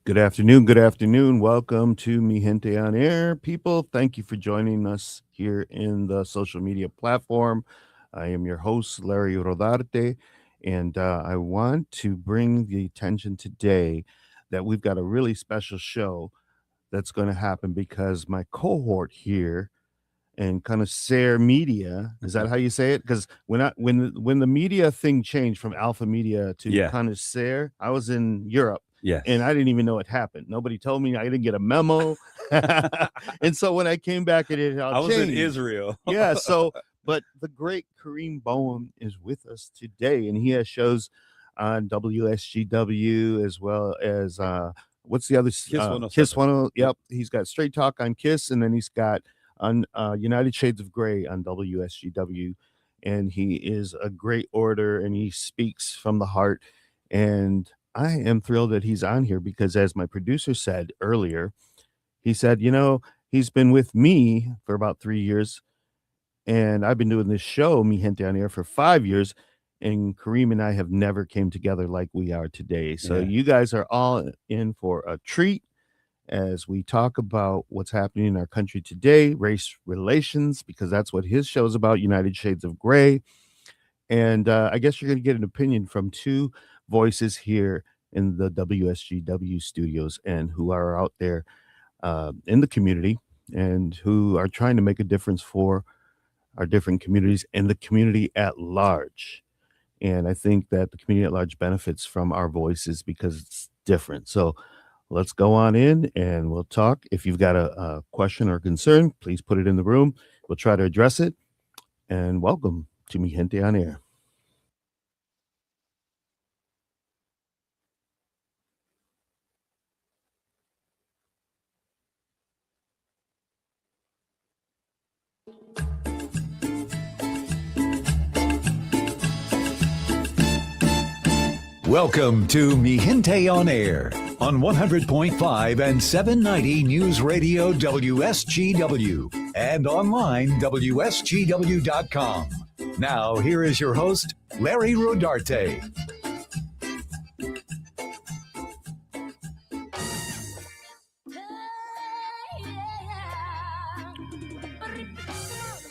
Good afternoon. Good afternoon. Welcome to Mi Gente on Air. People, thank you for joining us here in the social media platform. I am your host, Larry Rodarte, and I want to bring the attention today that we've got a really special show that's going to happen because my cohort here and Connoisseur Media, is that how you say it? Because when the media thing changed from Alpha Media to Yeah. Connoisseur, I was in Europe Yes. and I didn't even know it happened. Nobody told me. I didn't get a memo. And so when I came back, it all I was in changed. Israel. Yeah. So, but the great Kareem Bowen is with us today, and he has shows on WSGW as well as what's the other Kiss 107. Kiss 10. Yep, he's got Straight Talk on Kiss, and then he's got on United Shades of Grey on WSGW, and he is a great orator and he speaks from the heart. And I am thrilled that he's on here because, as my producer said earlier, he said, he's been with me for about 3 years, and I've been doing this show, Mi Gente on Air, for 5 years. And Kareem and I have never came together like we are today. So Yeah. you guys are all in for a treat as we talk about what's happening in our country today, race relations, because that's what his show is about, United Shades of Grey. And I guess you're going to get an opinion from two voices here in the WSGW studios and who are out there in the community and who are trying to make a difference for our different communities and the community at large. And I think that the community at large benefits from our voices because it's different. So let's go on in and we'll talk. If you've got a question or concern, please put it in the room. We'll try to address it. And welcome to Mi Gente on Air. Welcome to Mi Gente on Air on 100.5 and 790 News Radio WSGW and online WSGW.com. Now, here is your host, Larry Rodarte.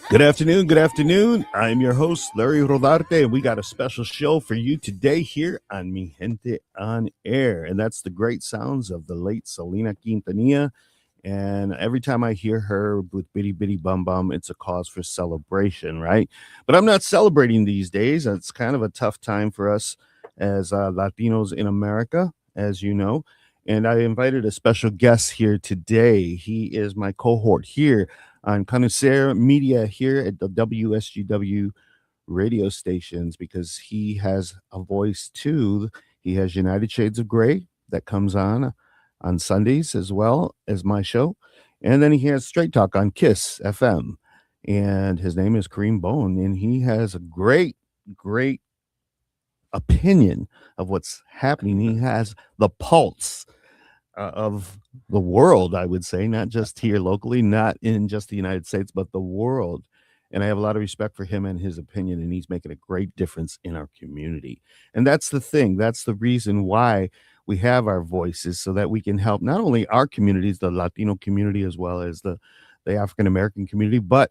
Good afternoon. Good afternoon. I'm your host, Larry Rodarte, and we got a special show for you today here on Mi Gente on Air. And that's the great sounds of the late Selena Quintanilla. And every time I hear her with Bitty Bitty Bum Bum, it's a cause for celebration, right? But I'm not celebrating these days. It's kind of a tough time for us as Latinos in America, as you know. And I invited a special guest here today. He is my cohort here on Connoisseur Media here at the WSGW radio stations because he has a voice too. He has United Shades of Grey that comes on Sundays as well as my show. And then he has Straight Talk on Kiss FM. And his name is Kareem Bowen. And he has a great, great opinion of what's happening. He has the pulse of the world, I would say, not just here locally, not in just the United States, but the world. And I have a lot of respect for him and his opinion, and he's making a great difference in our community. And that's the thing. That's the reason why we have our voices so that we can help not only our communities, the Latino community, as well as the African American community, but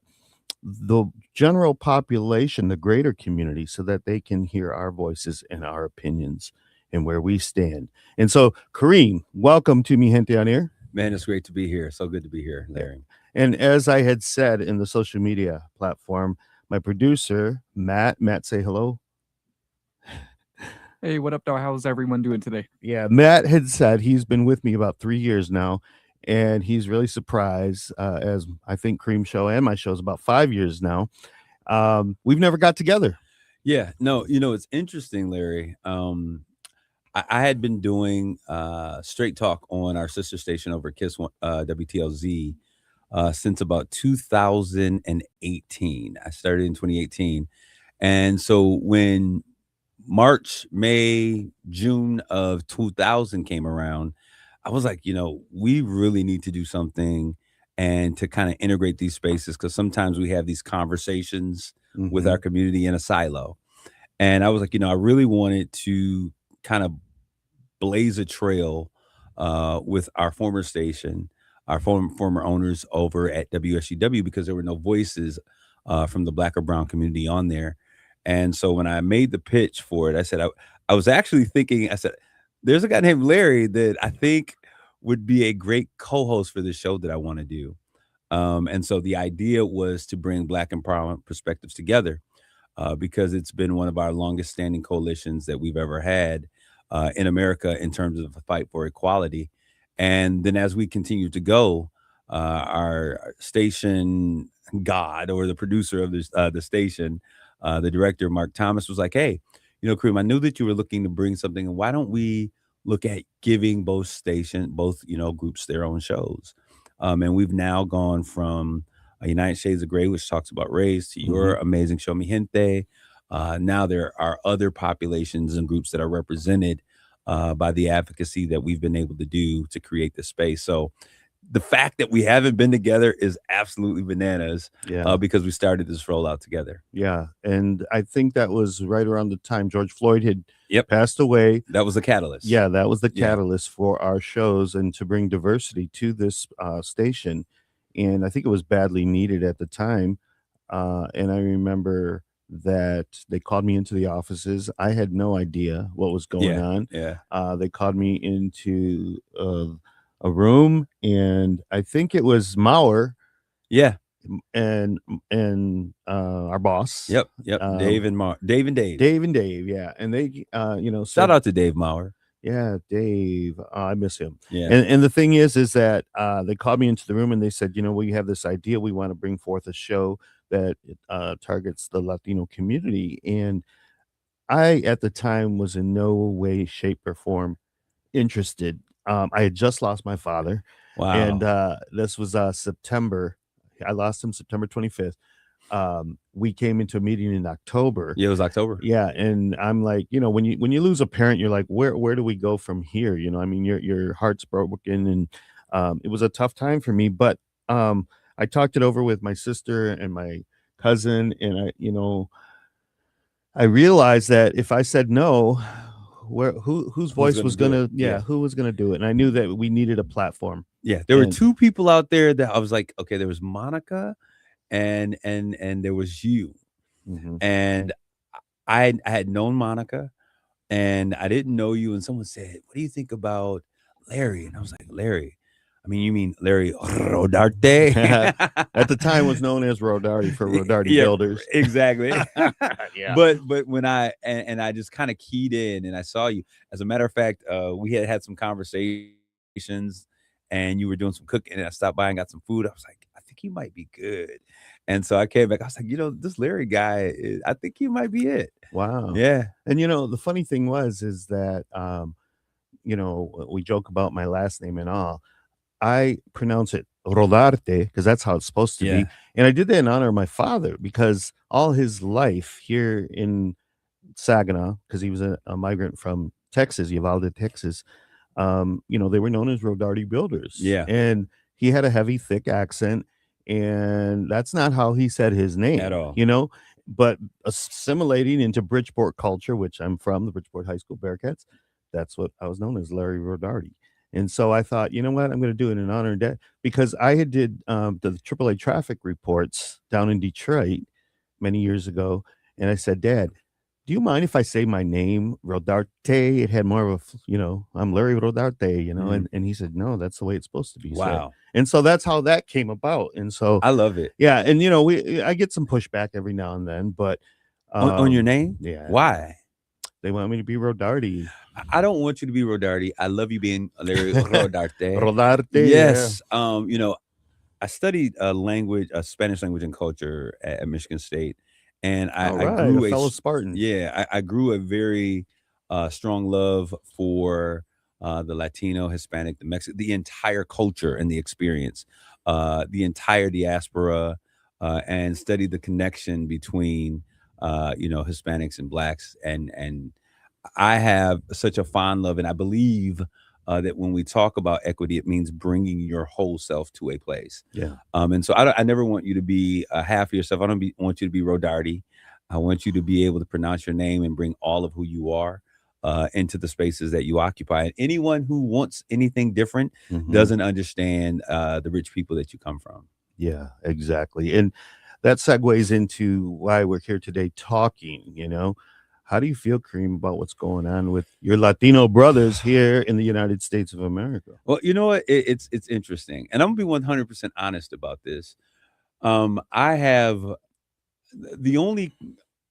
the general population, the greater community, so that they can hear our voices and our opinions and where we stand. And so, Kareem, welcome to Mi Gente on Air. Man, it's great to be here. So good to be here, Larry. And as I had said in the social media platform, my producer, Matt, say hello. Hey, what up, dog? How's everyone doing today? Yeah, Matt had said he's been with me about 3 years now, and he's really surprised, as I think Kareem's show and my show is about 5 years now. We've never got together. Yeah, no, it's interesting, Larry. I had been doing Straight Talk on our sister station over Kiss WTLZ since about 2018. I started in 2018. And so when March, May, June of 2000 came around, I was like, we really need to do something and to kind of integrate these spaces because sometimes we have these conversations with our community in a silo. And I was like, I really wanted to kind of blaze a trail with our former station, our former owners over at WSGW, because there were no voices from the Black or brown community on there. And so when I made the pitch for it, I said, I was actually thinking, I said, there's a guy named Larry that I think would be a great co-host for the show that I want to do. And so the idea was to bring Black empowerment perspectives together, because it's been one of our longest standing coalitions that we've ever had in America in terms of the fight for equality. And then as we continue to go, our station god, or the producer of this, the station, the director, Mark Thomas, was like, hey, Kareem, I knew that you were looking to bring something, and why don't we look at giving both groups their own shows? And we've now gone from United Shades of Gray, which talks about race, to your amazing show, Mi Gente. Now there are other populations and groups that are represented by the advocacy that we've been able to do to create this space. So the fact that we haven't been together is absolutely bananas, because we started this rollout together. Yeah. And I think that was right around the time George Floyd had passed away. That was the catalyst. Yeah, that was the catalyst for our shows and to bring diversity to this station. And I think it was badly needed at the time. And I remember that they called me into the offices. I had no idea what was going on. Yeah. They called me into a room, and I think it was Mauer. Yeah. And our boss. Yep. Dave and Dave. Dave and Dave, yeah. And they shout out to Dave Mauer. Yeah, Dave. I miss him. Yeah. And the thing is that they called me into the room and they said, we have this idea. We want to bring forth a show that targets the Latino community. And I, at the time, was in no way, shape, or form interested. I had just lost my father. Wow. And this was September. I lost him September 25th. We came into a meeting in October. Yeah, it was October. Yeah, and I'm like, when you lose a parent, you're like, where do we go from here? I mean, your heart's broken, and it was a tough time for me. But I talked it over with my sister and my cousin, and I realized that if I said no, whose voice was gonna who was gonna do it? And I knew that we needed a platform. Yeah, there were two people out there that I was like, okay, there was Monica and there was you. And I had known Monica and I didn't know you, and someone said, what do you think about Larry? And I was like, Larry, I mean, you mean Larry Rodarte? At the time was known as Rodarte for Rodarte Builders. Exactly. Yeah. But when I just kind of keyed in and I saw you, as a matter of fact, we had some conversations and you were doing some cooking, and I stopped by and got some food. I was like, I think he might be good. And so I came back. I was like, this Larry guy, I think he might be it. Wow. Yeah. And the funny thing is that we joke about my last name and all. I pronounce it Rodarte because that's how it's supposed to be. And I did that in honor of my father, because all his life here in Saginaw, because he was a migrant from Texas, Uvalde, Texas, they were known as Rodarte Builders. Yeah. And he had a heavy, thick accent, and that's not how he said his name at all. But assimilating into Bridgeport culture, which I'm from, the Bridgeport High School Bearcats, that's what I was known as, Larry Rodarte. And so I thought, you know what, I'm going to do it in honor of Dad, because I had did the AAA traffic reports down in Detroit many years ago. And I said, Dad, do you mind if I say my name, Rodarte? It had more of a, I'm Larry Rodarte, and he said, no, that's the way it's supposed to be. Wow. Said. And so that's how that came about. And so I love it. Yeah. And, I get some pushback every now and then, but on your name? Yeah. Why? They want me to be Rodarte. I don't want you to be Rodarte. I love you being Larry Rodarte. Rodarte. Yes. Yeah. I studied Spanish language and culture at Michigan State. And I grew a fellow Spartan. Yeah, I grew a very strong love for the Latino, Hispanic, the Mexican, the entire culture and the experience, the entire diaspora, and studied the connection between Hispanics and Blacks. And I have such a fond love, and I believe that when we talk about equity, it means bringing your whole self to a place. Yeah. And so I never want you to be half of yourself. I don't want you to be Rodarte. I want you to be able to pronounce your name and bring all of who you are. into the spaces that you occupy. And anyone who wants anything different Mhm. doesn't understand the rich people that you come from. Yeah, exactly. And that segues into why we're here today talking, you know. How do you feel, Kareem, about what's going on with your Latino brothers here in the United States of America? Well, you know what? It's interesting, and I'm gonna be 100% honest about this. I have the only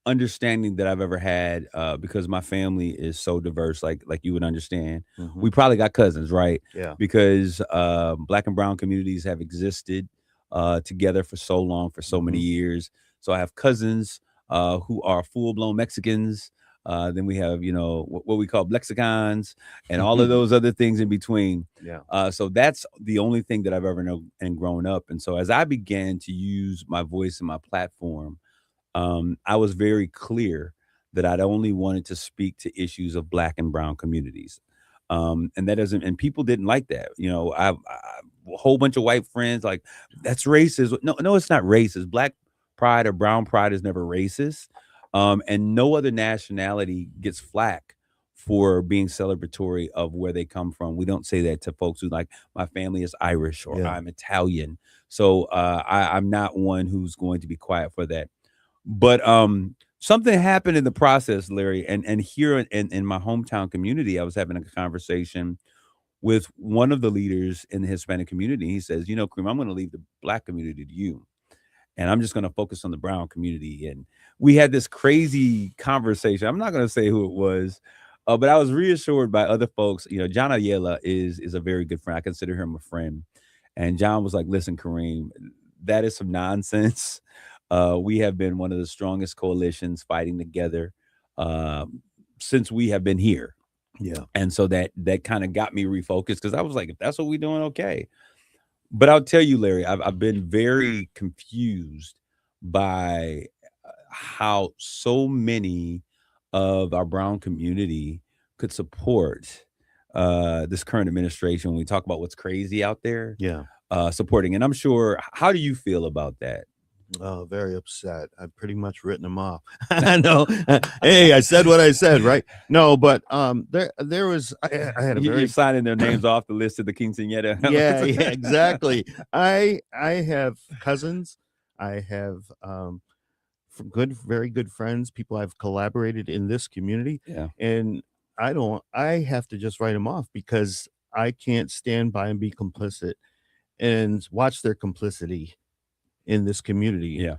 understanding that I've ever had, because my family is so diverse, like you would understand. Mhm. We probably got cousins, right? Yeah. Because Black and brown communities have existed together for so long, for so many years. So I have cousins who are full blown Mexicans. Then we have, what we call lexicons and all of those other things in between. Yeah. So that's the only thing that I've ever known and grown up. And so as I began to use my voice and my platform, I was very clear that I'd only wanted to speak to issues of Black and brown communities. And that doesn't, and people didn't like that. I a whole bunch of white friends like, that's racist. No, it's not racist. Black pride or brown pride is never racist. And no other nationality gets flack for being celebratory of where they come from. We don't say that to folks who like, my family is Irish or Yeah. I'm Italian. So I'm not one who's going to be quiet for that. But something happened in the process, Larry, and here in my hometown community, I was having a conversation with one of the leaders in the Hispanic community. He says, Kareem, I'm going to leave the Black community to you, and I'm just going to focus on the brown community. And we had this crazy conversation. I'm not going to say who it was, but I was reassured by other folks. John Ayala is a very good friend. I consider him a friend. And John was like, listen, Kareem, that is some nonsense. We have been one of the strongest coalitions fighting together since we have been here. Yeah. And so that kind of got me refocused, because I was like, if that's what we're doing, okay. But I'll tell you, Larry, I've been very confused by how so many of our brown community could support this current administration when we talk about what's crazy out there. Yeah. Supporting. And I'm sure, how do you feel about that? Oh, very upset. I've pretty much written them off. I know. Hey, I said what I said, right? No, but there was I had a You're signing their names off the list of the quinceañera. yeah, exactly. I have cousins. I have very good friends, people I've collaborated in this community. Yeah. And I have to just write them off because I can't stand by and be complicit and watch their complicity in this community. Yeah.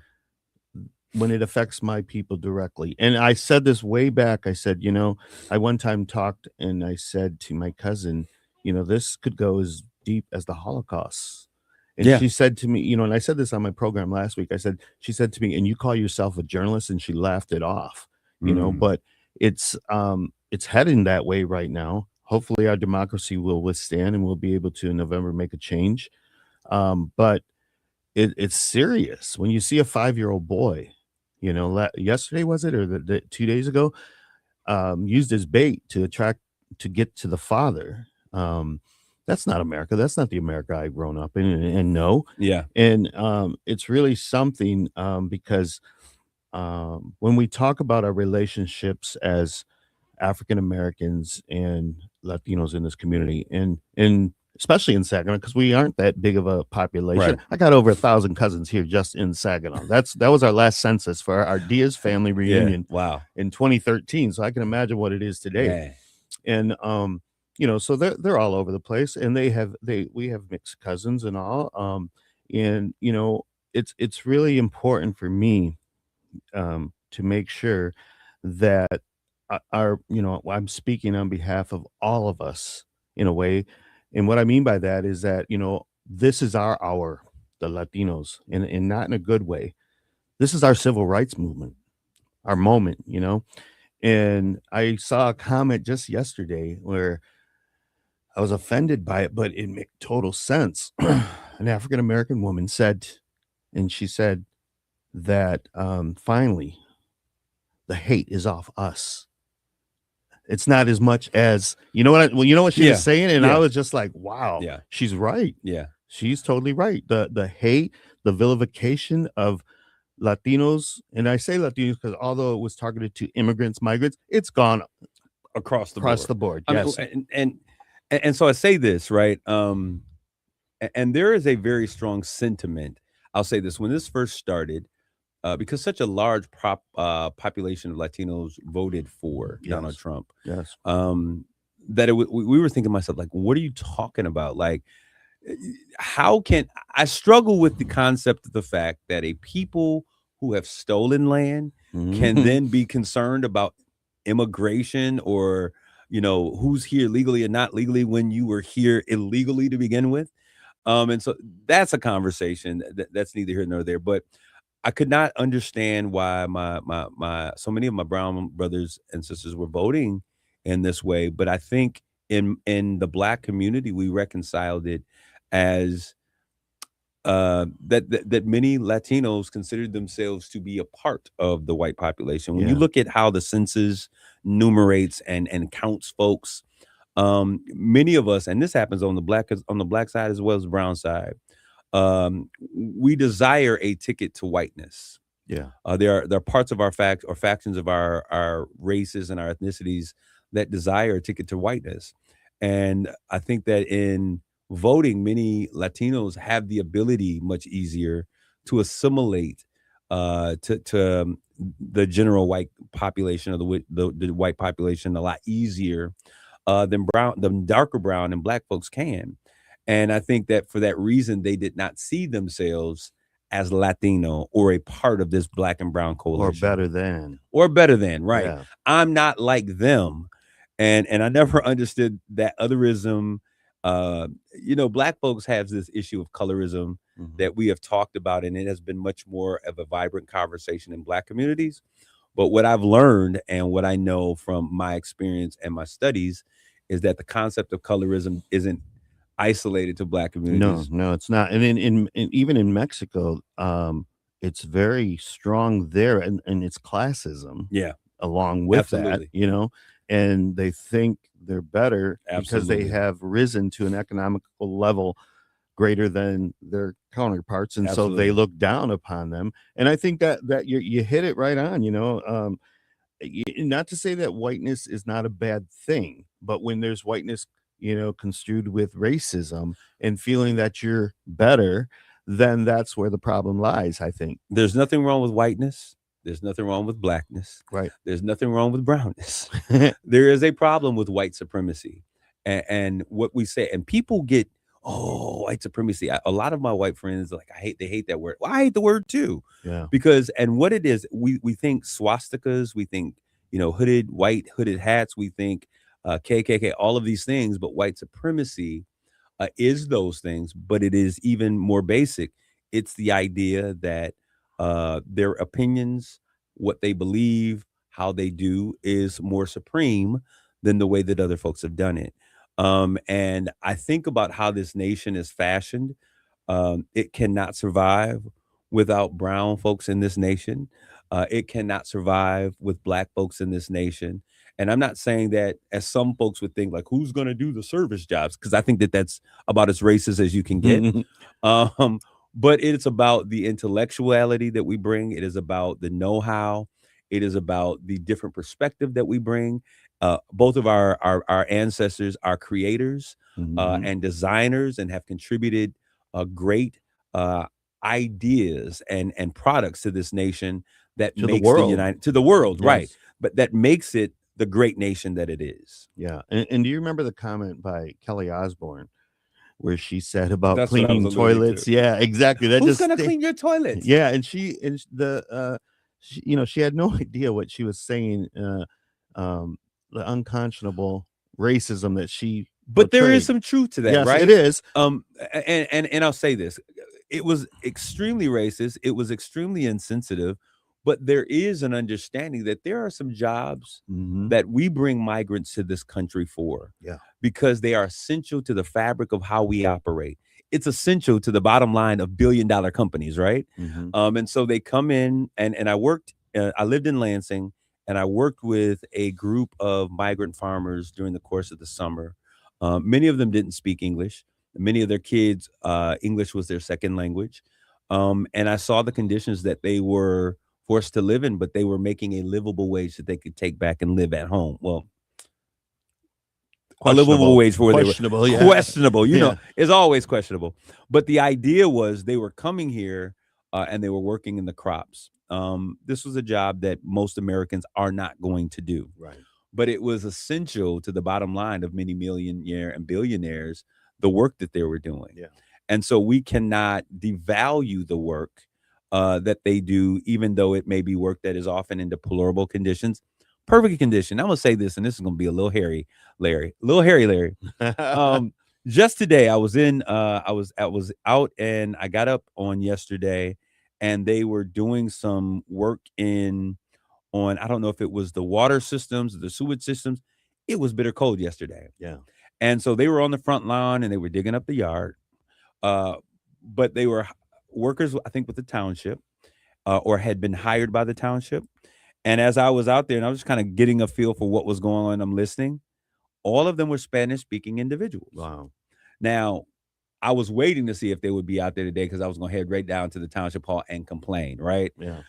When it affects my people directly. And I said this way back. I said, I one time talked and I said to my cousin, this could go as deep as the Holocaust. And Yeah. she said to me, and I said this on my program last week. She said to me, and you call yourself a journalist? And she laughed it off, but it's heading that way right now. Hopefully our democracy will withstand and we'll be able to in November make a change. But it's serious when you see a 5-year-old boy, yesterday was it, or the 2 days ago, used as bait to get to the father. That's not America. That's not the America I've grown up in and know. Yeah. And it's really something because when we talk about our relationships as African Americans and Latinos in this community, and especially in Saginaw, because we aren't that big of a population. Right. I got over 1,000 cousins here just in Saginaw. That was our last census for our Diaz family reunion. Yeah. Wow. In 2013. So I can imagine what it is today. Yeah. And so they're all over the place, and we have mixed cousins and all. And it's really important for me to make sure that I'm speaking on behalf of all of us in a way. And what I mean by that is that, this is our hour, the Latinos, and not in a good way. This is our civil rights movement, our moment, And I saw a comment just yesterday where I was offended by it, but it made total sense. An African-American woman said that finally the hate is off us. It's not as much as you know what she was saying, and I was just like, wow, she's right. Yeah, she's totally right. The hate, the vilification of Latinos, and I say Latinos because although it was targeted to immigrants, migrants, it's gone across the Across board. the board, I mean, yes. and so I say this, right? And there is a very strong sentiment. I'll say this: when this first started, because such a large population of Latinos voted for Donald Yes. Trump, Yes. that we were thinking to myself, like, what are you talking about? Like, how can I struggle with the concept of the fact that a people who have stolen land can Mhm. then be concerned about immigration, or who's here legally and not legally when you were here illegally to begin with. And so that's a conversation that's neither here nor there. But I could not understand why my so many of my brown brothers and sisters were voting in this way. But I think in the Black community, we reconciled it as that many Latinos considered themselves to be a part of the white population. When you Yeah. look at how the census numerates and counts folks, many of us, and this happens on the black side as well as the brown side, we desire a ticket to whiteness. Yeah. There are parts of our factions of our races and our ethnicities that desire a ticket to whiteness, and I think that in voting, many Latinos have the ability much easier to assimilate to the general white population, or the white population, a lot easier than darker brown and Black folks can. And I think that for that reason, they did not see themselves as Latino or a part of this Black and brown Or coalition. better than. Right? Yeah. I'm not like them, and I never understood that otherism. Black folks have this issue of colorism Mhm. that we have talked about, and it has been much more of a vibrant conversation in Black communities. But what I've learned and what I know from my experience and my studies is that the concept of colorism isn't isolated to Black No, communities. no, it's not. And even in Mexico, it's very strong there, and it's classism Yeah, along with that, absolutely. and they think they're better because they Absolutely. have risen to an economical level greater than their counterparts, and so Absolutely. they look down upon them. And I think that you hit it right on. Not to say that whiteness is not a bad thing, but when there's whiteness, construed with racism and feeling that you're better, then that's where the problem lies, I think. There's nothing wrong with whiteness. There's nothing wrong with Blackness. Right. There's nothing wrong with brownness. There is a problem with white supremacy, and what we say, and people get, oh, white supremacy. A lot of my white friends, like, they hate that word. Well, I hate the word too, Yeah. because, and what it is, we think swastikas, we think white hooded hats, we think KKK, all of these things, but white supremacy is those things, but it is even more basic. It's the idea that their opinions, what they believe, how they do is more supreme than the way that other folks have done it. And I think about how this nation is fashioned. It cannot survive without brown folks in this nation. It cannot survive with Black folks in this nation. And I'm not saying that, as some folks would think, like, who's going to do the service jobs? Because I think that that's about as racist as you can get. But it's about the intellectuality that we bring. It is about the know-how. It is about the different perspective that we bring. Both of our ancestors are creators Mhm. and designers, and have contributed great ideas and products to this nation that To the makes world. to the world, right? Yes. But that makes it the great nation that it is. Yeah. And do you remember the comment by Kelly Osbourne where she said about That's what I was cleaning alluding toilets? to. Yeah, exactly. That Who's just gonna sta clean your toilets? Yeah, and she had no idea what she was saying, the unconscionable racism that she But there is portrayed. some truth to that, Yes, right? it is. And I'll say this: it was extremely racist. It was extremely insensitive. But there is an understanding that there are some jobs Mhm. that we bring migrants to this country for, Yeah. because they are essential to the fabric of how we operate. It's essential to the bottom line of billion-dollar companies, right? Mhm. And so they come in, and I lived in Lansing, and I worked with a group of migrant farmers during the course of the summer. Many of them didn't speak English. Many of their kids, English was their second language. And I saw the conditions that they were forced to live in, but they were making a livable wage that they could take back and live at home. Well, a livable wage for where they were questionable. Yeah. questionable. You know, Yeah. it's always questionable. But the idea was they were coming here and they were working in the crops. This was a job that most Americans are not going to do. Right. But it was essential to the bottom line of many millionaire and billionaires, the work that they were doing. Yeah. And so we cannot devalue the work that they do, even though it may be work that is often in deplorable conditions. Perfect condition. I'm gonna say this, and this is gonna be a little hairy, Larry. A little hairy, Larry. Just today, I was out and I got up on yesterday, and they were doing some work on, I don't know if it was the water systems, the sewage systems. It was bitter cold yesterday. Yeah. And so they were on the front lawn and they were digging up the yard. But they were workers, I think, with the township, or had been hired by the township. And as I was out there and I was just kind of getting a feel for what was going on, I'm listening. All of them were Spanish speaking individuals. Wow. Now, I was waiting to see if they would be out there today because I was going to head right down to the township hall and complain, right? Yeah.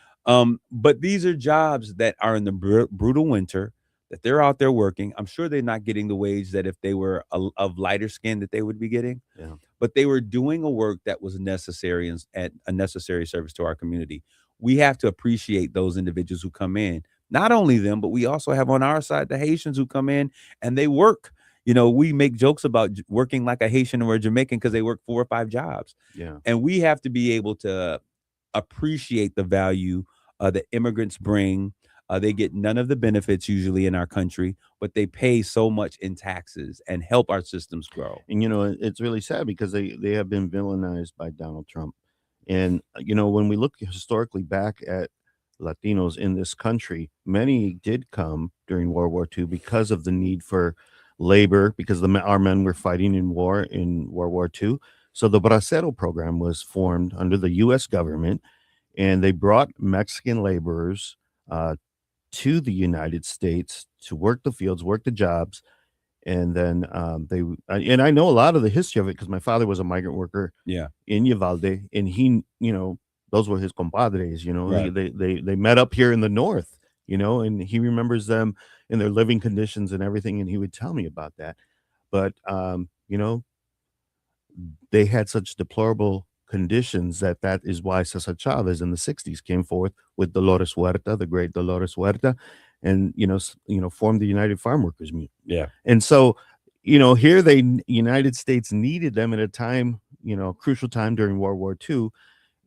But these are jobs that are in the brutal winter, that they're out there working. I'm sure they're not getting the wage that if they were of lighter skin that they would be getting. Yeah. But they were doing a work that was necessary and a necessary service to our community. We have to appreciate those individuals who come in. Not only them, but we also have on our side the Haitians who come in and they work. You know, we make jokes about working like a Haitian or a Jamaican because they work 4 or 5 jobs. Yeah. And we have to be able to appreciate the value that immigrants bring. They get none of the benefits usually in our country, but they pay so much in taxes and help our systems grow. And, it's really sad because they have been villainized by Donald Trump. And, when we look historically back at Latinos in this country, many did come during World War II because of the need for labor, because our men were fighting in war in World War II. So the Bracero program was formed under the U.S. government, and they brought Mexican laborers to the United States to work the fields, work the jobs. And then and I know a lot of the history of it because my father was a migrant worker in Uvalde, and he, those were his compadres, Right. they met up here in the north, and he remembers them in their living conditions and everything, and he would tell me about that. But they had such deplorable conditions that is why Cesar Chavez in the 60s came forth with Dolores Huerta, the great Dolores Huerta, and formed the United Farm Workers Union. Yeah. And so, here United States needed them at a time, crucial time during World War II,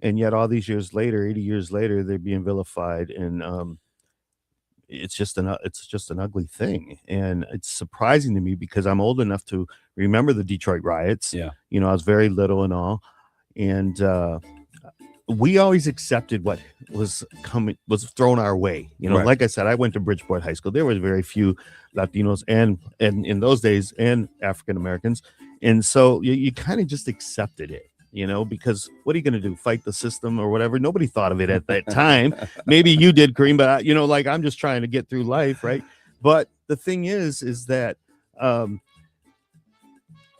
and yet all these years later, 80 years later, they're being vilified, and it's just an ugly thing. And it's surprising to me because I'm old enough to remember the Detroit riots. Yeah. I was very little and all, and we always accepted what was thrown our way. Right. Like I said, I went to Bridgeport High School. There was very few Latinos and in those days and African Americans. And so you kind of just accepted it, because what are you going to do? Fight the system or whatever? Nobody thought of it at that time. Maybe you did, Kareem, but like I'm just trying to get through life. Right. But the thing is that,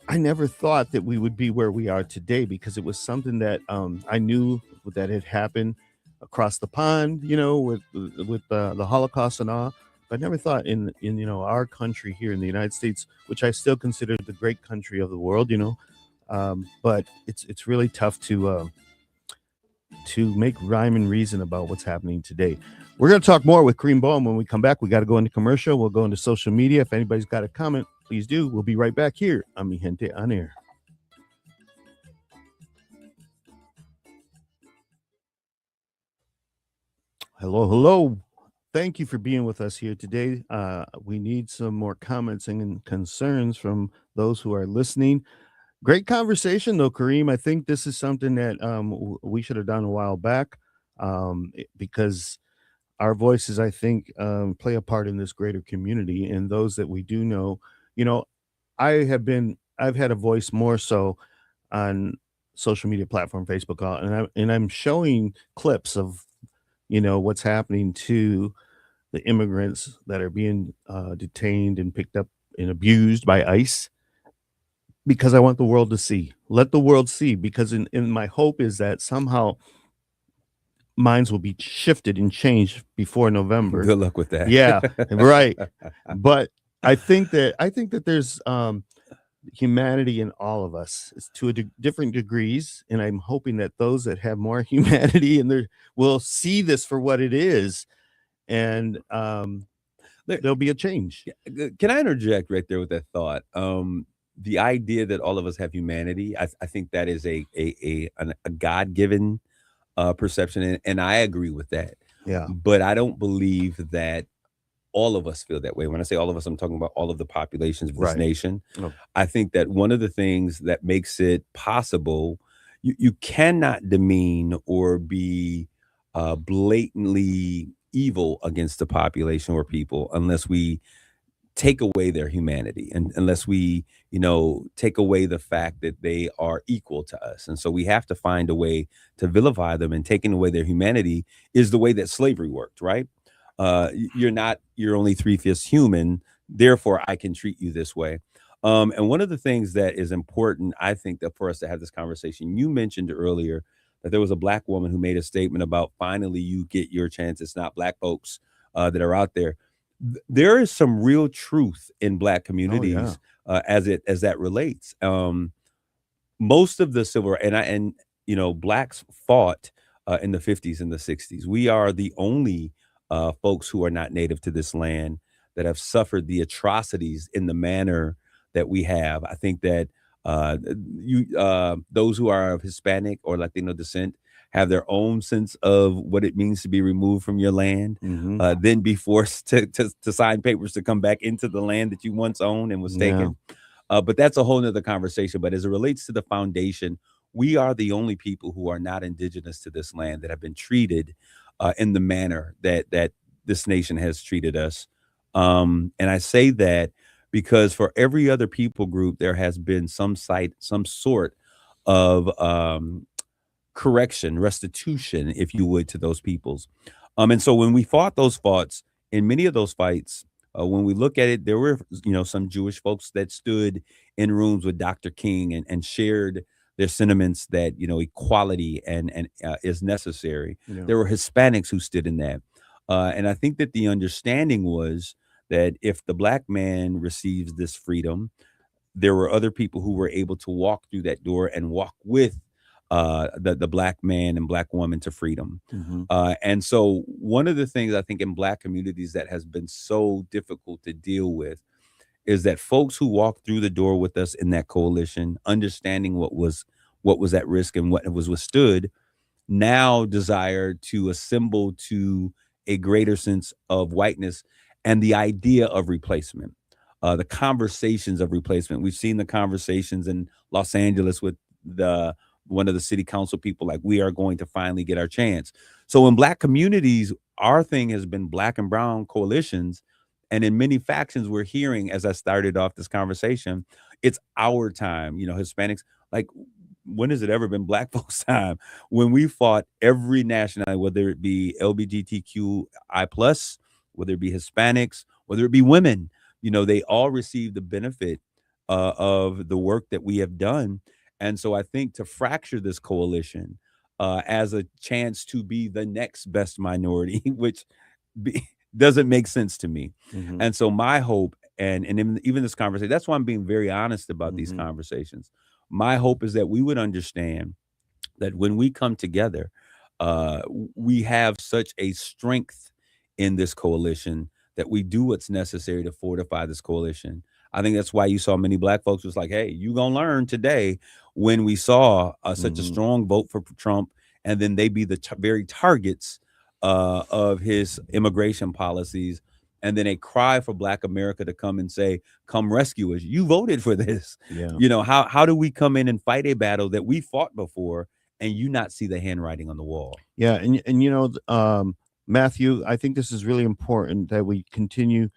I never thought that we would be where we are today because it was something that I knew that had happened across the pond, with the Holocaust and all. But I never thought in our country here in the United States, which I still consider the great country of the world, but it's really tough to make rhyme and reason about what's happening today. We're going to talk more with Kareem Bowen when we come back. We got to go into commercial. We'll go into social media. If anybody's got a comment, please do. We'll be right back here on Mi Gente on Air. Hello. Thank you for being with us here today. We need some more comments and concerns from those who are listening. Great conversation, though, Kareem. I think this is something that we should have done a while back because our voices, I think, play a part in this greater community. And those that we do know, I've had a voice more so on social media platform, Facebook, and I'm showing clips of, what's happening to the immigrants that are being detained and picked up and abused by ICE, because I want the world to see. Let the world see, because in my hope is that somehow minds will be shifted and changed before November. Good luck with that. Yeah, right. But I think that there's humanity in all of us. It's to different degrees, and I'm hoping that those that have more humanity and there will see this for what it is, and there'll be a change. Can I interject right there with that thought? The idea that all of us have humanity, I think that is a God given perception, and I agree with that. Yeah. But I don't believe that all of us feel that way. When I say all of us, I'm talking about all of the populations of this Right. nation. Oh. I think that one of the things that makes it possible, you cannot demean or be blatantly evil against the population or people unless we take away their humanity, and unless we take away the fact that they are equal to us. And so we have to find a way to vilify them, and taking away their humanity is the way that slavery worked, right? You're only 3/5 human, therefore I can treat you this way. And one of the things that is important, I think, that for us to have this conversation, you mentioned earlier that there was a Black woman who made a statement about finally you get your chance. It's not Black folks that are out there. There is some real truth in Black communities as that relates. Most of the civil and Blacks fought in the 50s and the 60s. We are the only folks who are not native to this land that have suffered the atrocities in the manner that we have. I think that those who are of Hispanic or Latino descent have their own sense of what it means to be removed from your land, then be forced to sign papers to come back into the land that you once owned and was taken. But that's a whole nother conversation. But as it relates to the foundation, we are the only people who are not indigenous to this land that have been treated in the manner that this nation has treated us. And I say that because for every other people group, there has been some sort of correction, restitution, if you would, to those peoples. And so when we fought those fights, in many of those fights, when we look at it, there were, some Jewish folks that stood in rooms with Dr. King and shared their sentiments that, equality and is necessary. Yeah. There were Hispanics who stood in that. And I think that the understanding was that if the Black man receives this freedom, there were other people who were able to walk through that door and walk with the Black man and Black woman to freedom. And so one of the things I think in Black communities that has been so difficult to deal with is that folks who walked through the door with us in that coalition, understanding what was at risk and what was withstood, now desire to assemble to a greater sense of whiteness and the idea of replacement, the conversations of replacement. We've seen the conversations in Los Angeles with one of the city council people, like, we are going to finally get our chance. So in Black communities, our thing has been Black and brown coalitions. And in many factions, we're hearing, as I started off this conversation, it's our time. Hispanics, like, when has it ever been Black folks' time? When we fought every nationality, whether it be LGBTQI+, whether it be Hispanics, whether it be women, they all receive the benefit of the work that we have done. And so I think to fracture this coalition as a chance to be the next best minority, which doesn't make sense to me. And so my hope, and even this conversation, that's why I'm being very honest about these conversations. My hope is that we would understand that when we come together, we have such a strength in this coalition that we do what's necessary to fortify this coalition. I think that's why you saw many Black folks was like, hey, you gonna learn today, when we saw such a strong vote for Trump, and then they be the very targets of his immigration policies, and then a cry for Black America to come and say, come rescue us. You voted for this. Yeah. How do we come in and fight a battle that we fought before and you not see the handwriting on the wall? Yeah. And Matthew, I think this is really important that we continue.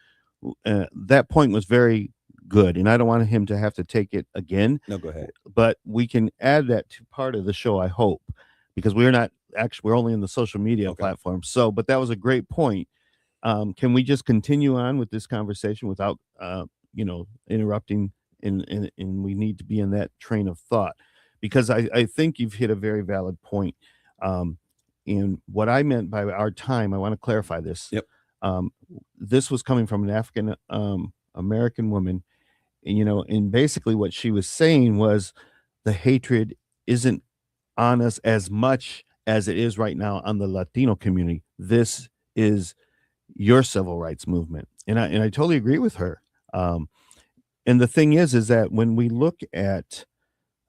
That point was very good, and I don't want him to have to take it again. No, go ahead. But we can add that to part of the show, I hope, because we're only in the social media platform. So, but that was a great point. Can we just continue on with this conversation without, interrupting? And we need to be in that train of thought, because I think you've hit a very valid point. And what I meant by our time, I want to clarify this. Yep. This was coming from an African American woman. And, and basically what she was saying was the hatred isn't on us as much as it is right now on the Latino community. This is your civil rights movement. And I totally agree with her. Um, and the thing is that when we look at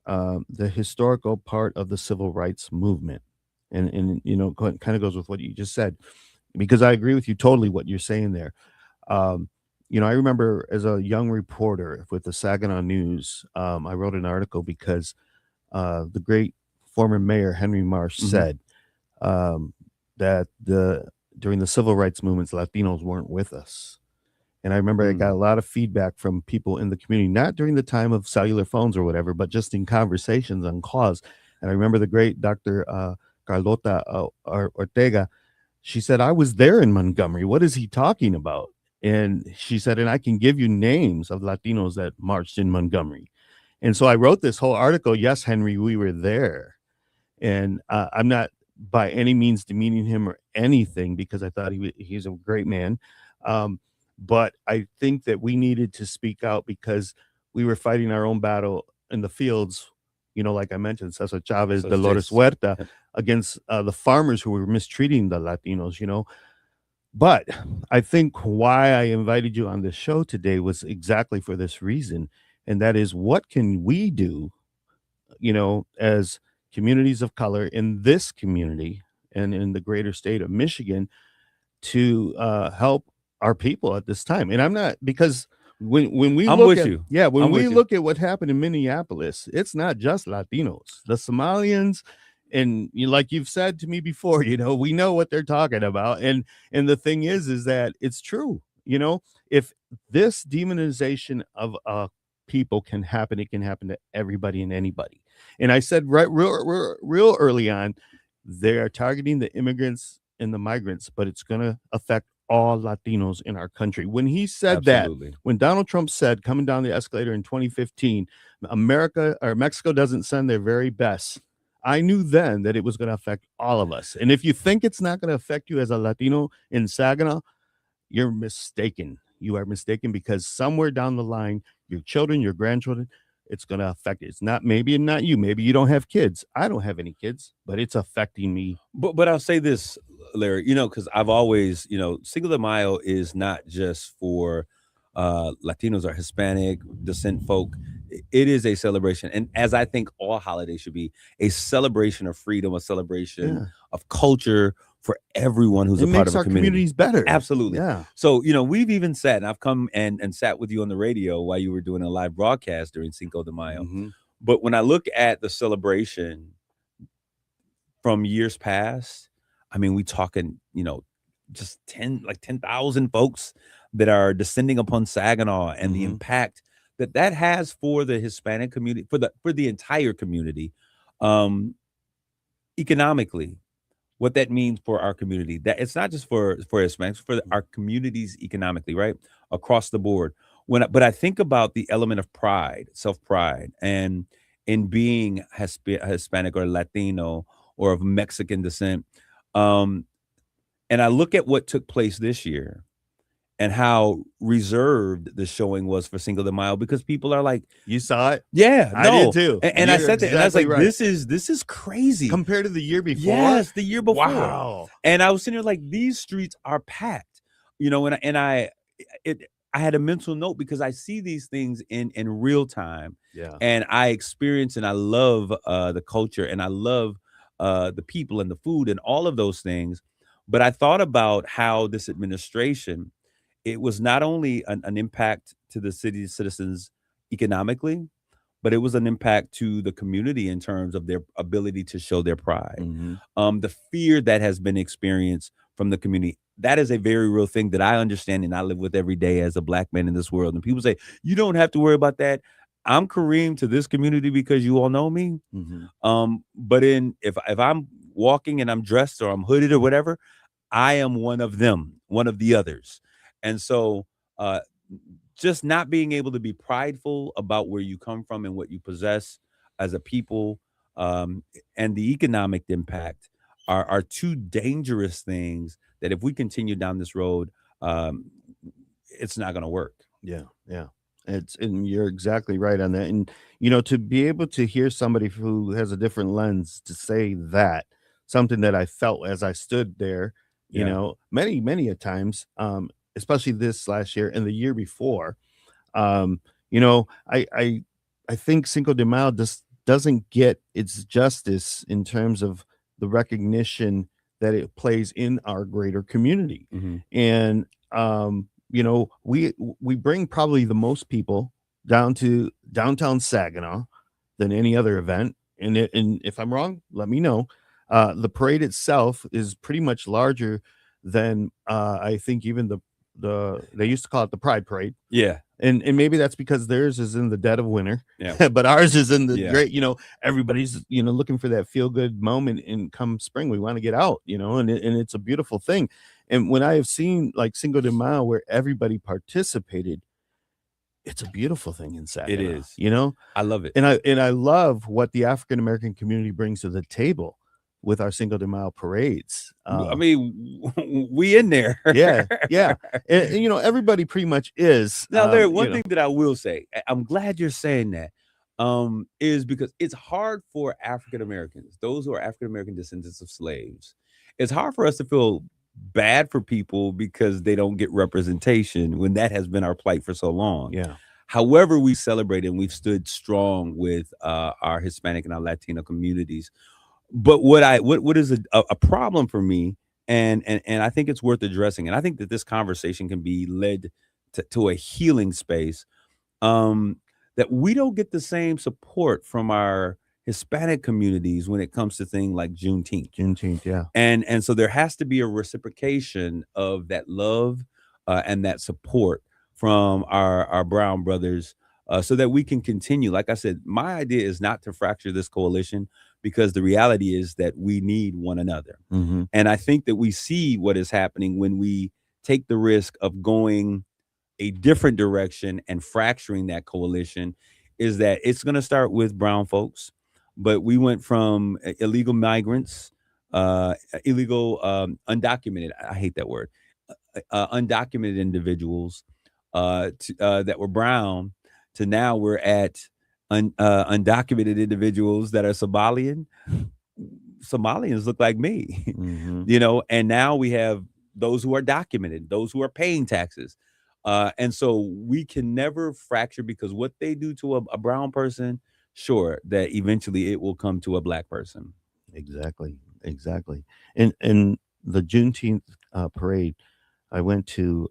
the historical part of the civil rights movement, and kind of goes with what you just said, because I agree with you totally what you're saying there. Um, I remember as a young reporter with the Saginaw News, I wrote an article because the great former mayor Henry Marsh said um, that during the civil rights movements, Latinos weren't with us. And I remember I got a lot of feedback from people in the community, not during the time of cellular phones or whatever, but just in conversations on cause. And I remember the great Dr. Carlota Ortega. She said, I was there in Montgomery. What is he talking about? And she said, and I can give you names of Latinos that marched in Montgomery. And so I wrote this whole article. Yes, Henry, we were there. And I'm not by any means demeaning him or anything, because I thought he's a great man. But I think that we needed to speak out because we were fighting our own battle in the fields, like I mentioned, Cesar Chavez, Dolores Huerta, against the farmers who were mistreating the Latinos. But I think why I invited you on this show today was exactly for this reason. And that is, what can we do, as communities of color in this community and in the greater state of Michigan to help our people at this time? And I'm not, because when we I'm look with at you. when I'm we with you. look at what happened in Minneapolis, it's not just Latinos, the Somalians, and like you've said to me before, we know what they're talking about. And the thing is that it's true. If this demonization of people can happen, it can happen to everybody and anybody. And I said real early on, they are targeting the immigrants and the migrants, but it's going to affect all Latinos in our country. When he said Absolutely. that, when Donald Trump said coming down the escalator in 2015, America or Mexico doesn't send their very best, I knew then that it was going to affect all of us. And if you think it's not going to affect you as a Latino in Saginaw, you're mistaken. You are mistaken, because somewhere down the line, your children, your grandchildren, it's going to affect it. It's not you. Maybe you don't have kids. I don't have any kids, but it's affecting me. But I'll say this, Larry, because I've always, Cinco de Mayo is not just for Latinos or Hispanic descent folk. It is a celebration. And as I think all holidays should be, a celebration of freedom, a celebration of culture for everyone who's It a part makes of a our community. communities better. Absolutely. Yeah. So, we've even sat, and I've come and sat with you on the radio while you were doing a live broadcast during Cinco de Mayo. But when I look at the celebration from years past, I mean, we talking, just 10,000 folks that are descending upon Saginaw, and the impact that has for the Hispanic community, for the entire community, economically, what that means for our community. That it's not just for Hispanics, for our communities economically, right? Across the board. But I think about the element of pride, self-pride, and in being Hispanic or Latino or of Mexican descent. And I look at what took place this year and how reserved the showing was for Cinco de Mayo, because people are like, you saw it? Yeah, I did too. And I said that, and I was like, right. this is crazy compared to the year before. Yes, the year before. Wow. And I was sitting there like, these streets are packed, and I had a mental note, because I see these things in real time. Yeah. And I experience, and I love the culture, and I love the people and the food and all of those things. But I thought about how this administration, it was not only an impact to the city's citizens economically, but it was an impact to the community in terms of their ability to show their pride. The fear that has been experienced from the community, that is a very real thing that I understand and I live with every day as a Black man in this world. And people say, you don't have to worry about that. I'm Kareem to this community because you all know me. But if I'm walking and I'm dressed or I'm hooded or whatever, I am one of them, one of the others. And so just not being able to be prideful about where you come from and what you possess as a people, and the economic impact are two dangerous things that if we continue down this road, it's not going to work. Yeah, yeah. And you're exactly right on that. And to be able to hear somebody who has a different lens to say that, something that I felt as I stood there, Yeah. many, many a times, especially this last year and the year before. Um, I think Cinco de Mayo just doesn't get its justice in terms of the recognition that it plays in our greater community. Hmm. And we bring probably the most people down to downtown Saginaw than any other event. And if I'm wrong, let me know. The parade itself is pretty much larger than I think even the they used to call it the Pride Parade. Yeah. And maybe that's because theirs is in the dead of winter, Yeah. but ours is in the Yeah. great, everybody's, looking for that feel good moment. And come spring, we want to get out, and it's a beautiful thing. And when I have seen like Cinco de Mayo where everybody participated, it's a beautiful thing in Saginaw. It is. I love it. And I love what the African American community brings to the table with our Cinco de Mayo parades. I mean, we in there. Yeah. And, everybody pretty much is. Now, Larry, one thing that I will say, I'm glad you're saying that, is because it's hard for African Americans, those who are African American descendants of slaves. It's hard for us to feel bad for people because they don't get representation when that has been our plight for so long. Yeah. However, we celebrate and we've stood strong with our Hispanic and our Latino communities. But what is a problem for me, and I think it's worth addressing, and I think that this conversation can be led to a healing space, that we don't get the same support from our Hispanic communities when it comes to things like Juneteenth. Yeah. And so there has to be a reciprocation of that love and that support from our brown brothers, so that we can continue. Like I said, my idea is not to fracture this coalition, because the reality is that we need one another. Mm-hmm. And I think that we see what is happening when we take the risk of going a different direction and fracturing that coalition, is that it's going to start with brown folks. But we went from illegal migrants, illegal, undocumented, I hate that word, undocumented individuals that were brown, to now we're at undocumented individuals that are Somalian. Somalians look like me, Mm-hmm. and now we have those who are documented, those who are paying taxes. And so we can never fracture, because what they do to a brown person, sure, that eventually it will come to a black person. Exactly. And the Juneteenth parade, I went to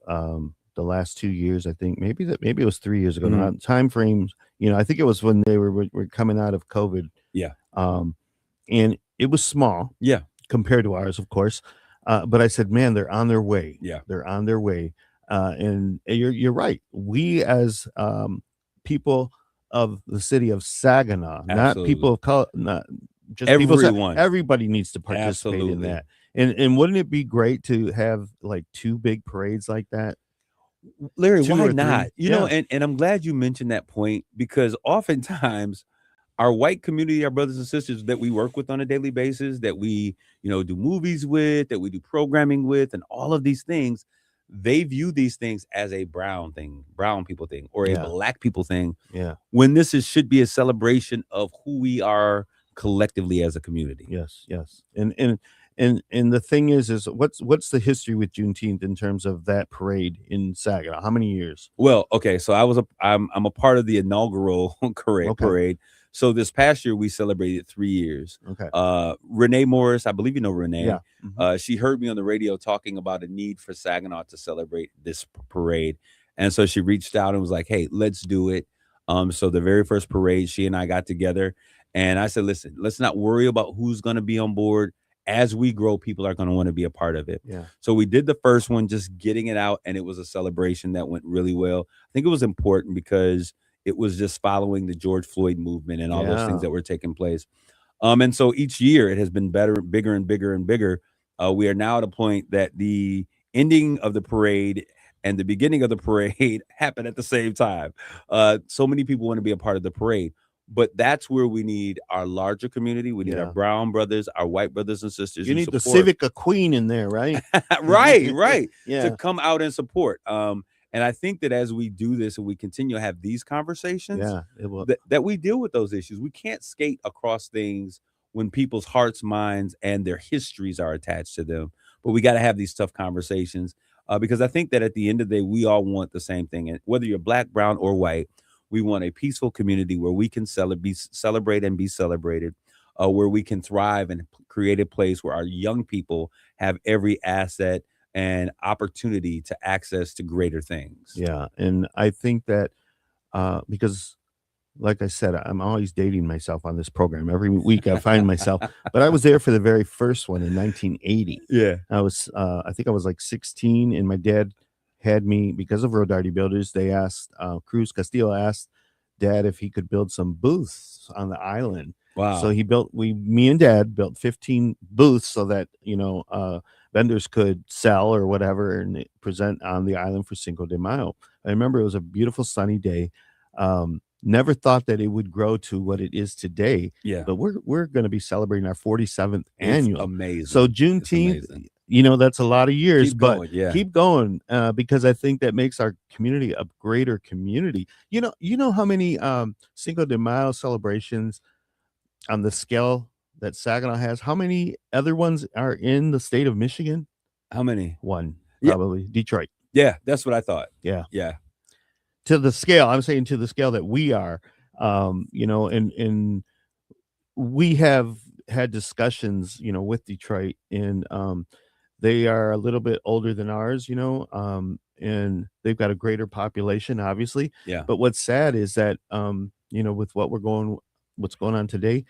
the last 2 years. I think maybe it was 3 years ago. Mhm. Not time frames. I think it was when they were coming out of COVID. Yeah. And it was small. Yeah. Compared to ours, of course. But I said, man, they're on their way. Yeah. They're on their way. And you're right. We as people of the city of Saginaw, not Absolutely. people of color, not just people. Everyone. Everybody needs to participate in Absolutely. that. And wouldn't it be great to have like two big parades like that? Larry, Two why or three? not? Yeah. And I'm glad you mentioned that point, because oftentimes our white community, our brothers and sisters that we work with on a daily basis, that we, do movies with, that we do programming with, and all of these things, they view these things as a brown thing, brown people thing, or a Yeah. black people thing, Yeah. when should be a celebration of who we are collectively as a community. Yes. And the thing is what's the history with Juneteenth in terms of that parade in Saginaw? How many years? Well, okay, so I'm a part of the inaugural parade. So this past year we celebrated 3 years. Okay. Renee Morris, I believe you know Renee. Yeah. Mm-hmm. She heard me on the radio talking about a need for Saginaw to celebrate this parade, and so she reached out and was like, "Hey, let's do it." So the very first parade, she and I got together, and I said, "Listen, let's not worry about who's going to be on board. As we grow, people are going to want to be a part of it." Yeah. So we did the first one, just getting it out, and it was a celebration that went really well. I think it was important because it was just following the George Floyd movement and all those things Yeah. that were taking place. And so each year it has been better, bigger and bigger and bigger. We are now at a point that the ending of the parade and the beginning of the parade happen at the same time. So many people want to be a part of the parade, but that's where we need our larger community. We need our Yeah. brown brothers, our white brothers and sisters. You who need the support- civic queen in there, right? right, Yeah. to come out and support. And I think that as we do this and we continue to have these conversations, Yeah, it will. that we deal with those issues. We can't skate across things when people's hearts, minds, and their histories are attached to them. But we got to have these tough conversations because I think that at the end of the day, we all want the same thing. And whether you're black, brown, or white, we want a peaceful community where we can celebrate and be celebrated, where we can thrive and create a place where our young people have every asset and opportunity to access to greater things. Yeah, and I think that because, like I said, I'm always dating myself on this program. Every week I find myself, but I was there for the very first one in 1980. Yeah. I think I was like 16, and my dad had me because of Rodarte Builders. They asked Cruz Castillo asked Dad if he could build some booths on the island. Wow. So me and Dad built 15 booths so that vendors could sell or whatever and present on the island for Cinco de Mayo. I remember it was a beautiful sunny day. Never thought that it would grow to what it is today. Yeah. But we're going to be celebrating our 47th annual. Amazing. So Juneteenth, that's a lot of years, keep going because I think that makes our community a greater community. You know how many Cinco de Mayo celebrations on the scale that Saginaw has? How many other ones are in the state of Michigan? How many? One, Yeah. probably Detroit. Yeah, that's what I thought. Yeah. To the scale, I'm saying to the scale that we are, and we have had discussions, with Detroit, and they are a little bit older than ours, and they've got a greater population, obviously. Yeah. But what's sad is that, with what's going on today,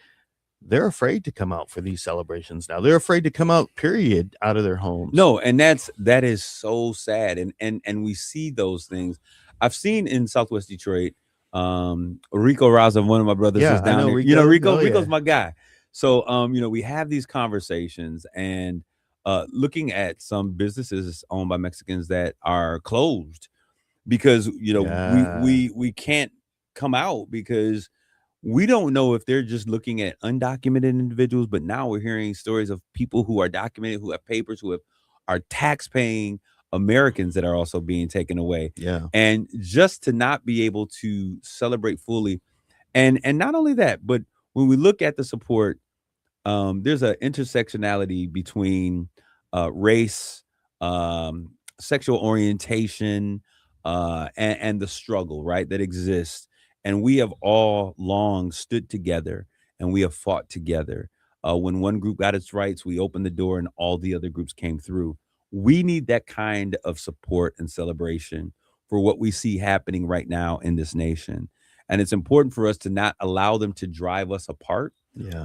they're afraid to come out for these celebrations now. They're afraid to come out, period, out of their homes. No, and that is so sad. And we see those things. I've seen in Southwest Detroit, Rico Raza, one of my brothers, is down there. Rico. Rico's my guy. So we have these conversations and looking at some businesses owned by Mexicans that are closed because we can't come out because we don't know if they're just looking at undocumented individuals, but now we're hearing stories of people who are documented, who have papers, are tax-paying Americans that are also being taken away. Yeah. And just to not be able to celebrate fully. And not only that, but when we look at the support, there's an intersectionality between race, sexual orientation, and the struggle, right, that exists. And we have all long stood together and we have fought together. When one group got its rights, we opened the door and all the other groups came through. We need that kind of support and celebration for what we see happening right now in this nation. And it's important for us to not allow them to drive us apart,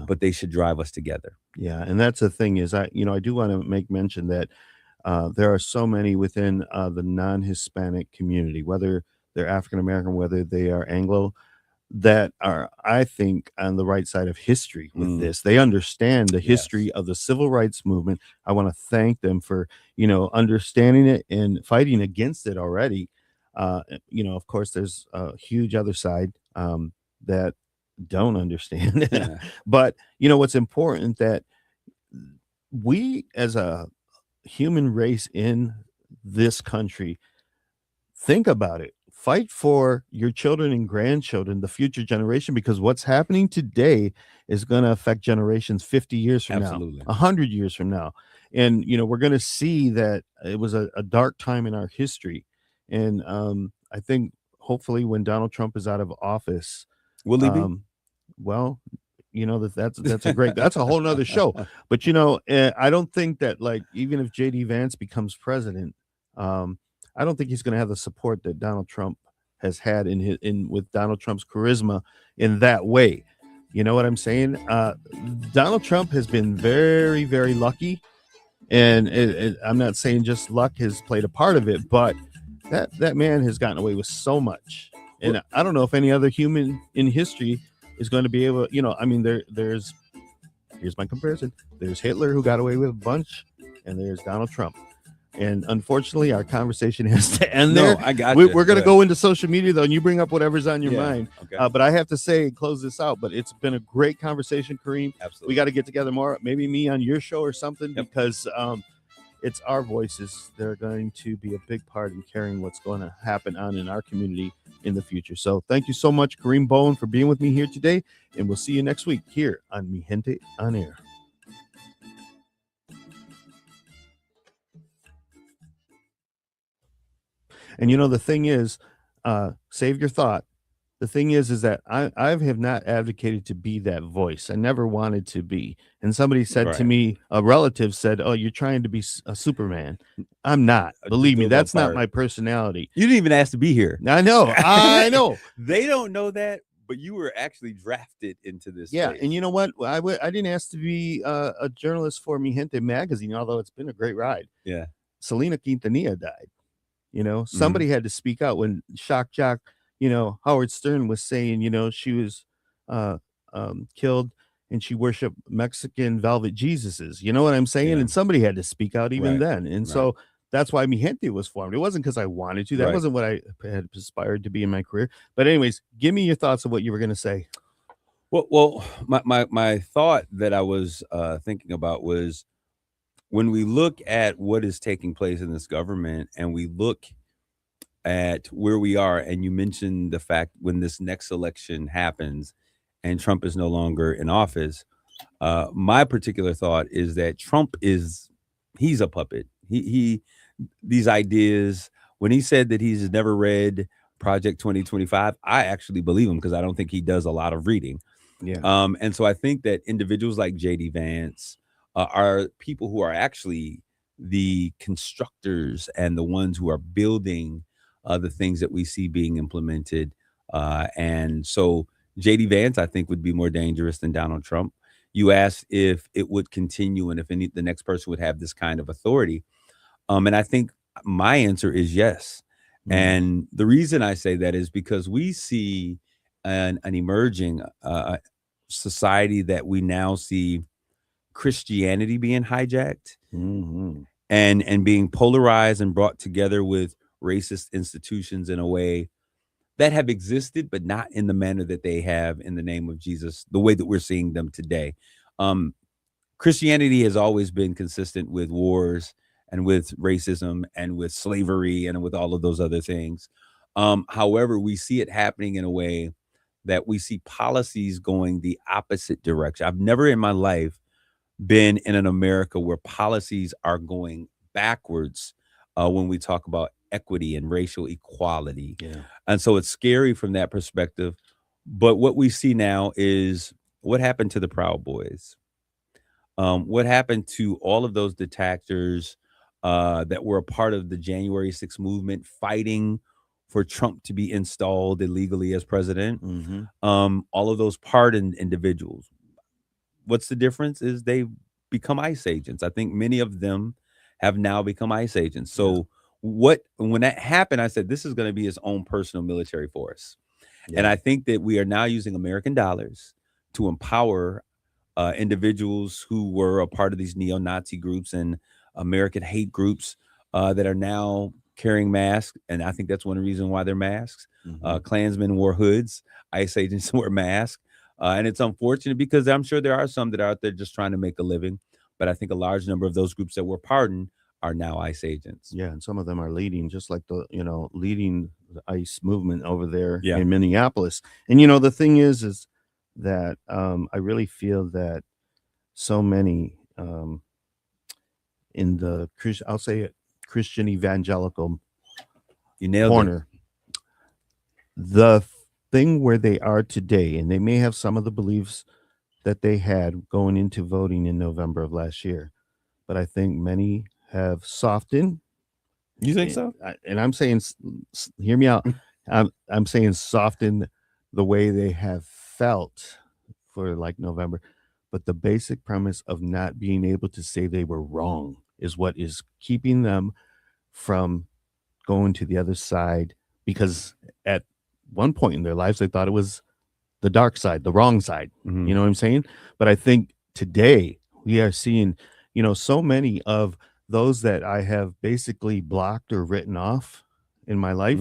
but they should drive us together. Yeah. And that's the thing is I do want to make mention that there are so many within the non-Hispanic community, whether they're African-American, whether they are Anglo, that are, I think, on the right side of history with this. They understand the history of the civil rights movement. I want to thank them for, understanding it and fighting against it already. Of course, there's a huge other side that don't understand. Yeah. But, what's important that we as a human race in this country, think about it. Fight for your children and grandchildren, the future generation, because what's happening today is going to affect generations 50 years from Absolutely. now, 100 years from now. And, we're going to see that it was a dark time in our history. And I think hopefully when Donald Trump is out of office, will he be? Well, that's a whole nother show. But, I don't think that, like, even if JD Vance becomes president, I don't think he's going to have the support that Donald Trump has had with Donald Trump's charisma in that way. You know what I'm saying? Donald Trump has been very, very lucky, and I'm not saying just luck has played a part of it, but that man has gotten away with so much, and I don't know if any other human in history is going to be able. Here's my comparison. There's Hitler, who got away with a bunch, and there's Donald Trump. And unfortunately, our conversation has to end there. I got you. We're going to go into social media, though, and you bring up whatever's on your mind. Okay. But I have to say, close this out. But it's been a great conversation, Kareem. Absolutely. We got to get together more. Maybe me on your show or something, because it's our voices that are going to be a big part in carrying what's going to happen on in our community in the future. So thank you so much, Kareem Bowen, for being with me here today. And we'll see you next week here on Mi Gente on Air. And the thing is, save your thought. The thing is that I have not advocated to be that voice. I never wanted to be. And somebody said to Right. me, a relative said, "Oh, you're trying to be a Superman." I'm not. Believe me, that's not my personality. You didn't even ask to be here. I know. I know. They don't know that, but you were actually drafted into this. Yeah, space. and you know what? I didn't ask to be a journalist for Mi Gente magazine, although it's been a great ride. Yeah. Selena Quintanilla died. Somebody had to speak out when Shock Jock, Howard Stern was saying, she was killed and she worshiped Mexican velvet Jesuses. You know what I'm saying? Yeah. And somebody had to speak out even Right. then. And so that's why Mi Gente was formed. It wasn't because I wanted to. That wasn't what I had aspired to be in my career. But anyways, give me your thoughts of what you were going to say. Well, my thought that I was thinking about was, when we look at what is taking place in this government and we look at where we are, and you mentioned the fact when this next election happens and Trump is no longer in office, my particular thought is that Trump he's a puppet. He these ideas, when he said that he's never read Project 2025, I actually believe him because I don't think he does a lot of reading. Yeah. And so I think that individuals like J.D. Vance are people who are actually the constructors and the ones who are building the things that we see being implemented. And so J.D. Vance, I think, would be more dangerous than Donald Trump. You asked if it would continue and if the next person would have this kind of authority. And I think my answer is yes. And the reason I say that is because we see an emerging society that we now see Christianity being hijacked and being polarized and brought together with racist institutions in a way that have existed, but not in the manner that they have in the name of Jesus, the way that we're seeing them today. Christianity has always been consistent with wars and with racism and with slavery and with all of those other things. However, we see it happening in a way that we see policies going the opposite direction. I've never in my life been in an America where policies are going backwards when we talk about equity and racial equality. Yeah. And so it's scary from that perspective. But what we see now is what happened to the Proud Boys. What happened to all of those detractors that were a part of the January 6th movement fighting for Trump to be installed illegally as president? All of those pardoned individuals. What's the difference is they've become ICE agents. I think many of them have now become ICE agents. So when that happened, I said, this is going to be his own personal military force. Yeah. And I think that we are now using American dollars to empower individuals who were a part of these neo-Nazi groups and American hate groups that are now carrying masks. And I think that's one of the reasons why they're masks. Klansmen wore hoods, ICE agents wore masks. And it's unfortunate because I'm sure there are some that are out there just trying to make a living. But I think a large number of those groups that were pardoned are now ICE agents. Yeah, and some of them are leading, just like leading the ICE movement over there in Minneapolis. And the thing is that I really feel that so many in the I'll say it, Christian evangelical corner, the thing where they are today, and they may have some of the beliefs that they had going into voting in November of last year, but I think many have softened. You think so? And I'm saying, hear me out. I'm saying soften the way they have felt for like November, but the basic premise of not being able to say they were wrong is what is keeping them from going to the other side, because at one point in their lives they thought it was the dark side, the wrong side. You know what I'm saying? But I think today we are seeing, so many of those that I have basically blocked or written off in my life,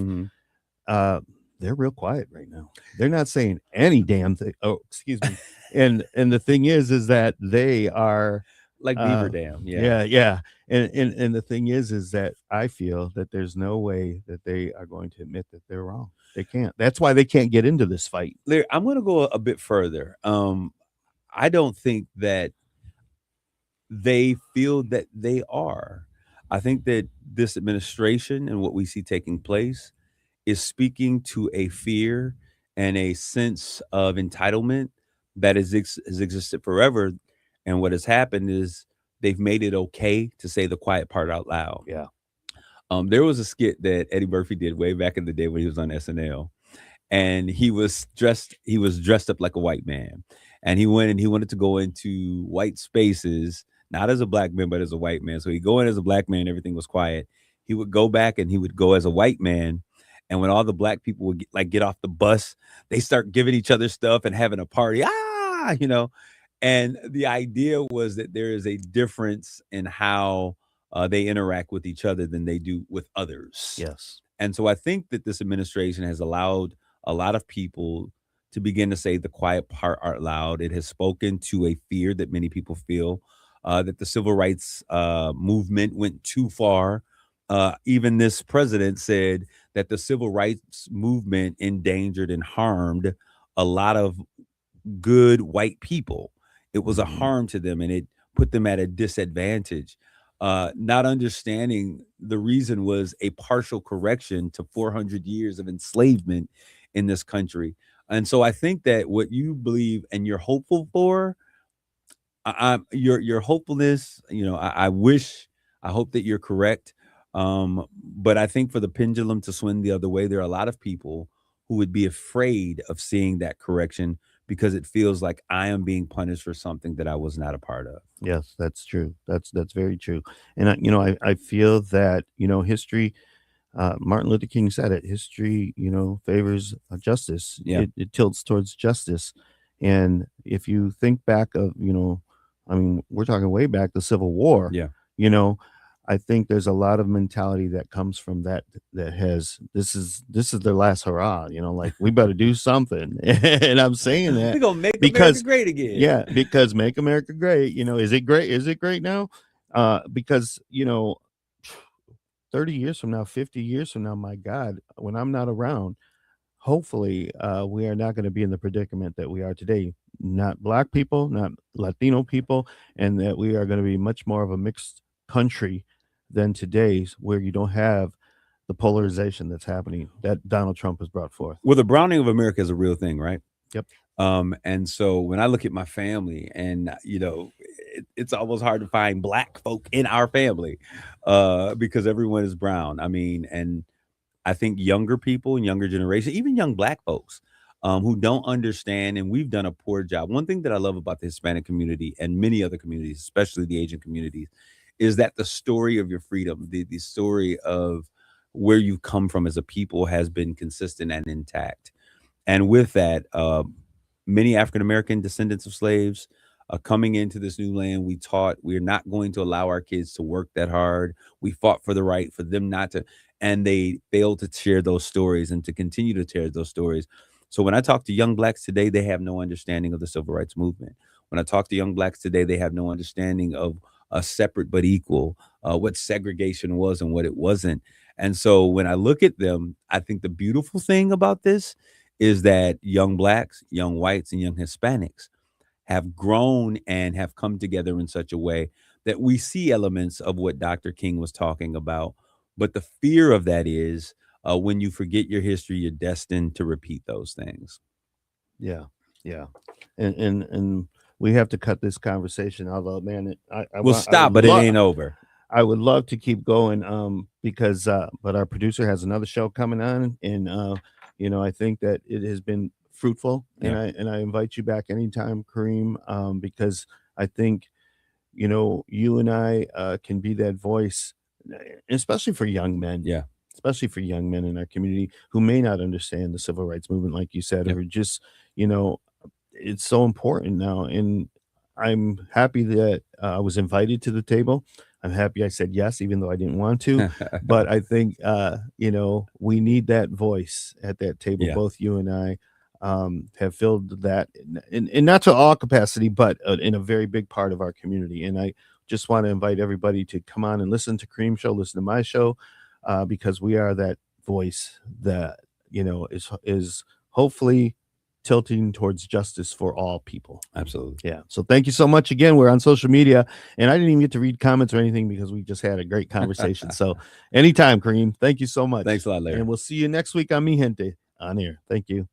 they're real quiet right now. They're not saying any damn thing. Oh, excuse me. And the thing is that they are like Beaver Dam. Yeah. And the thing is that I feel that there's no way that they are going to admit that they're wrong. They can't. That's why they can't get into this fight. Larry, I'm going to go a bit further. I don't think that they feel that they are. I think that this administration and what we see taking place is speaking to a fear and a sense of entitlement that has existed forever. And what has happened is they've made it okay to say the quiet part out loud. Yeah. There was a skit that Eddie Murphy did way back in the day when he was on SNL, and he was dressed up like a white man, and he wanted to go into white spaces, not as a black man but as a white man. So he'd go in as a black man, everything was quiet. He would go back and he would go as a white man, and when all the black people would get off the bus, they start giving each other stuff and having a party, and the idea was that there is a difference in how they interact with each other than they do with others. Yes. And so I think that this administration has allowed a lot of people to begin to say the quiet part out loud. It has spoken to a fear that many people feel that the civil rights movement went too far. Even this president said that the civil rights movement endangered and harmed a lot of good white people. It was a harm to them, and it put them at a disadvantage. Not understanding the reason was a partial correction to 400 years of enslavement in this country. And so I think that what you believe and you're hopeful for, your hopefulness, I hope that you're correct. But I think for the pendulum to swing the other way, there are a lot of people who would be afraid of seeing that correction because it feels like I am being punished for something that I was not a part of. Yes, that's true. That's very true. And I feel that history. Martin Luther King said it. History, favors justice. Yeah. It tilts towards justice. And if you think back of, we're talking way back the Civil War. Yeah. I think there's a lot of mentality that comes from that has this is their last hurrah. Like we better do something. And I'm saying that we're gonna make America great again. Yeah, because make America great. Is it great? Is it great now? Because 30 years from now, 50 years from now, my God, when I'm not around, hopefully we are not going to be in the predicament that we are today. Not Black people, not Latino people, and that we are going to be much more of a mixed country than today's, where you don't have the polarization that's happening that Donald Trump has brought forth. Well, the browning of America is a real thing, right? Yep. And so when I look at my family, and it's almost hard to find Black folk in our family because everyone is brown. And I think younger people and younger generation, even young Black folks who don't understand, and we've done a poor job. One thing that I love about the Hispanic community and many other communities, especially the Asian communities, is that the story of your freedom, the story of where you come from as a people has been consistent and intact. And with that, many African-American descendants of slaves coming into this new land, we taught we're not going to allow our kids to work that hard. We fought for the right for them not to, and they failed to share those stories and to continue to share those stories. So when I talk to young Blacks today, they have no understanding of the civil rights movement. When I talk to young Blacks today, they have no understanding of a separate but equal, what segregation was and what it wasn't. And so when I look at them, I think the beautiful thing about this is that young Blacks, young whites, and young Hispanics have grown and have come together in such a way that we see elements of what Dr. King was talking about. But the fear of that is when you forget your history, you're destined to repeat those things. Yeah. And we have to cut this conversation. Although, man, we'll stop, but it ain't over. I would love to keep going because but our producer has another show coming on, and I think that it has been fruitful. Yeah. And I invite you back anytime, Kareem, because I think you and I can be that voice, especially for young men. Yeah. Especially for young men in our community who may not understand the civil rights movement, like you said, Yep. or just it's so important now. And I'm happy that I was invited to the table. I'm happy I said yes, even though I didn't want to. But I think, we need that voice at that table. Yeah. Both you and I have filled that, and not to all capacity, but in a very big part of our community. And I just want to invite everybody to come on and listen to Cream Show, listen to my show, because we are that voice that, is hopefully tilting towards justice for all people. Absolutely. Yeah. So thank you so much again. We're on social media, and I didn't even get to read comments or anything because we just had a great conversation. So anytime, Kareem. Thank you so much. Thanks a lot, Larry. And we'll see you next week on Mi Gente on air. Thank you.